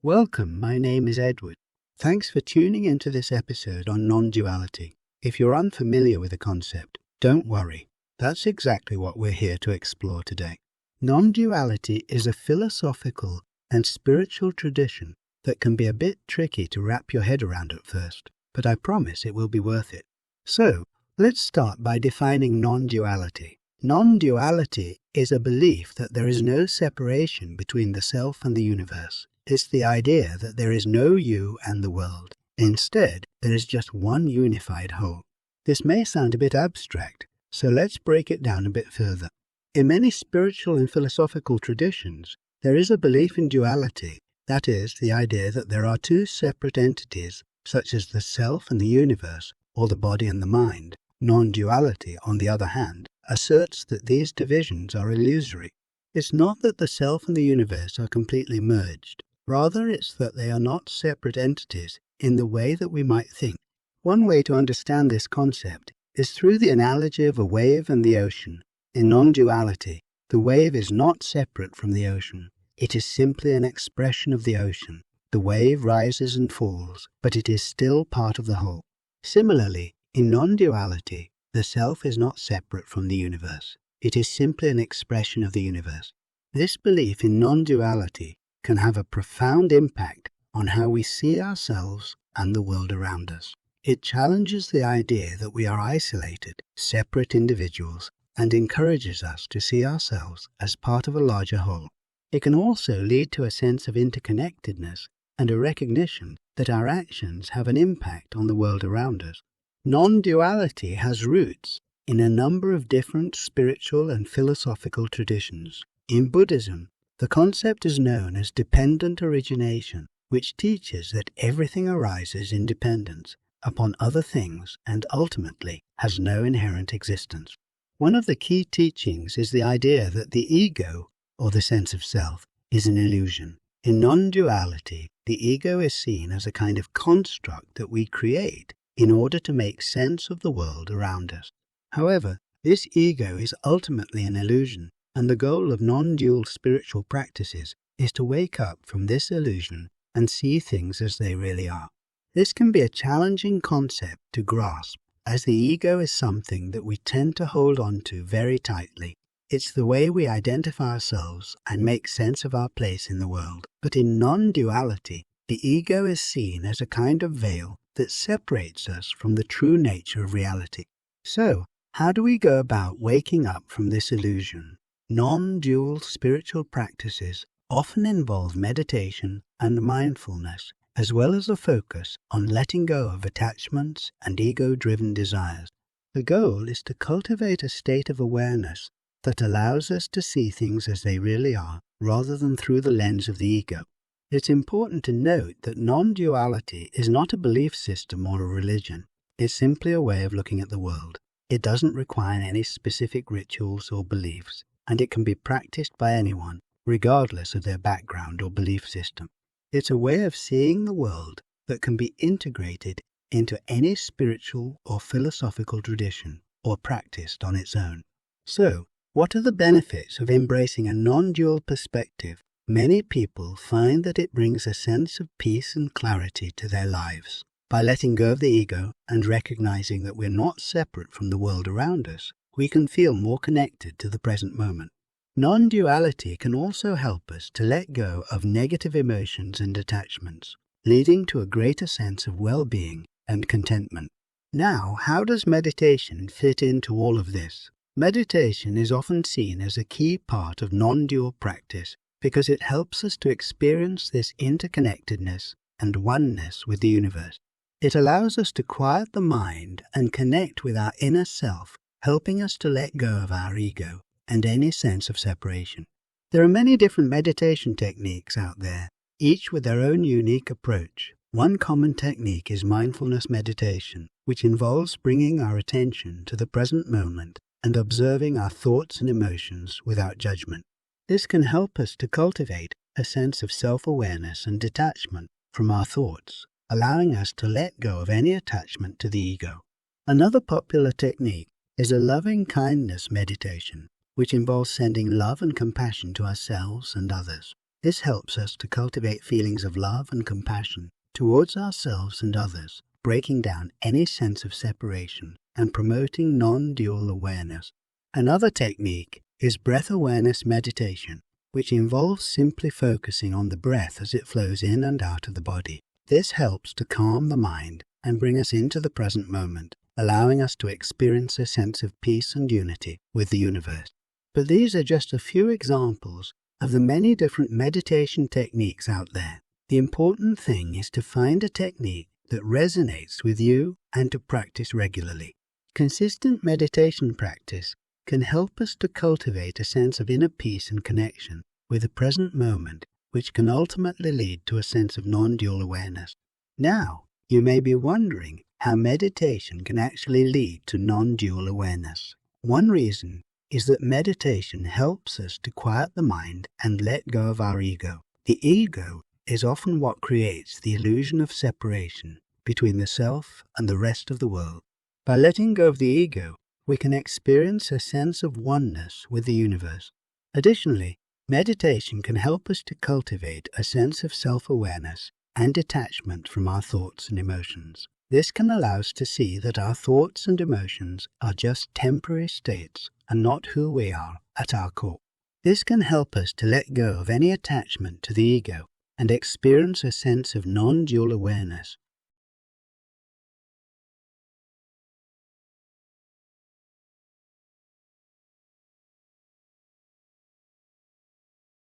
Welcome, my name is Edward. Thanks for tuning into this episode on non-duality. If you're unfamiliar with the concept, don't worry. That's exactly what we're here to explore today. Non-duality is a philosophical and spiritual tradition that can be a bit tricky to wrap your head around at first, but I promise it will be worth it. So, let's start by defining non-duality. Non-duality is a belief that there is no separation between the self and the universe. It's the idea that there is no you and the world. Instead, there is just one unified whole. This may sound a bit abstract, so let's break it down a bit further. In many spiritual and philosophical traditions, there is a belief in duality, that is, the idea that there are two separate entities, such as the self and the universe, or the body and the mind. Non-duality, on the other hand, asserts that these divisions are illusory. It's not that the self and the universe are completely merged. Rather, it's that they are not separate entities in the way that we might think. One way to understand this concept is through the analogy of a wave and the ocean. In non-duality, the wave is not separate from the ocean. It is simply an expression of the ocean. The wave rises and falls, but it is still part of the whole. Similarly, in non-duality, the self is not separate from the universe. It is simply an expression of the universe. This belief in non-duality can have a profound impact on how we see ourselves and the world around us. It challenges the idea that we are isolated, separate individuals, and encourages us to see ourselves as part of a larger whole. It can also lead to a sense of interconnectedness and a recognition that our actions have an impact on the world around us. Non-duality has roots in a number of different spiritual and philosophical traditions. In Buddhism, the concept is known as dependent origination, which teaches that everything arises in dependence upon other things and ultimately has no inherent existence. One of the key teachings is the idea that the ego, or the sense of self, is an illusion. In non-duality, the ego is seen as a kind of construct that we create in order to make sense of the world around us. However, this ego is ultimately an illusion, and the goal of non-dual spiritual practices is to wake up from this illusion and see things as they really are. This can be a challenging concept to grasp, as the ego is something that we tend to hold on to very tightly. It's the way we identify ourselves and make sense of our place in the world. But in non-duality, the ego is seen as a kind of veil that separates us from the true nature of reality. So, how do we go about waking up from this illusion? Non-dual spiritual practices often involve meditation and mindfulness, as well as a focus on letting go of attachments and ego-driven desires. The goal is to cultivate a state of awareness that allows us to see things as they really are, rather than through the lens of the ego. It's important to note that non-duality is not a belief system or a religion. It's simply a way of looking at the world. It doesn't require any specific rituals or beliefs, and it can be practiced by anyone, regardless of their background or belief system. It's a way of seeing the world that can be integrated into any spiritual or philosophical tradition, or practiced on its own. So, what are the benefits of embracing a non-dual perspective? Many people find that it brings a sense of peace and clarity to their lives. By letting go of the ego and recognizing that we're not separate from the world around us, we can feel more connected to the present moment. Non-duality can also help us to let go of negative emotions and attachments, leading to a greater sense of well-being and contentment. Now, how does meditation fit into all of this? Meditation is often seen as a key part of non-dual practice because it helps us to experience this interconnectedness and oneness with the universe. It allows us to quiet the mind and connect with our inner self, helping us to let go of our ego and any sense of separation. There are many different meditation techniques out there, each with their own unique approach. One common technique is mindfulness meditation, which involves bringing our attention to the present moment and observing our thoughts and emotions without judgment. This can help us to cultivate a sense of self-awareness and detachment from our thoughts, allowing us to let go of any attachment to the ego. Another popular technique is a loving-kindness meditation, which involves sending love and compassion to ourselves and others. This helps us to cultivate feelings of love and compassion towards ourselves and others, breaking down any sense of separation and promoting non-dual awareness. Another technique is breath awareness meditation, which involves simply focusing on the breath as it flows in and out of the body. This helps to calm the mind and bring us into the present moment, allowing us to experience a sense of peace and unity with the universe. But these are just a few examples of the many different meditation techniques out there. The important thing is to find a technique that resonates with you and to practice regularly. Consistent meditation practice can help us to cultivate a sense of inner peace and connection with the present moment, which can ultimately lead to a sense of non-dual awareness. Now, you may be wondering how meditation can actually lead to non-dual awareness. One reason is that meditation helps us to quiet the mind and let go of our ego. The ego is often what creates the illusion of separation between the self and the rest of the world. By letting go of the ego, we can experience a sense of oneness with the universe. Additionally, meditation can help us to cultivate a sense of self-awareness and detachment from our thoughts and emotions. This can allow us to see that our thoughts and emotions are just temporary states and not who we are at our core. This can help us to let go of any attachment to the ego and experience a sense of non-dual awareness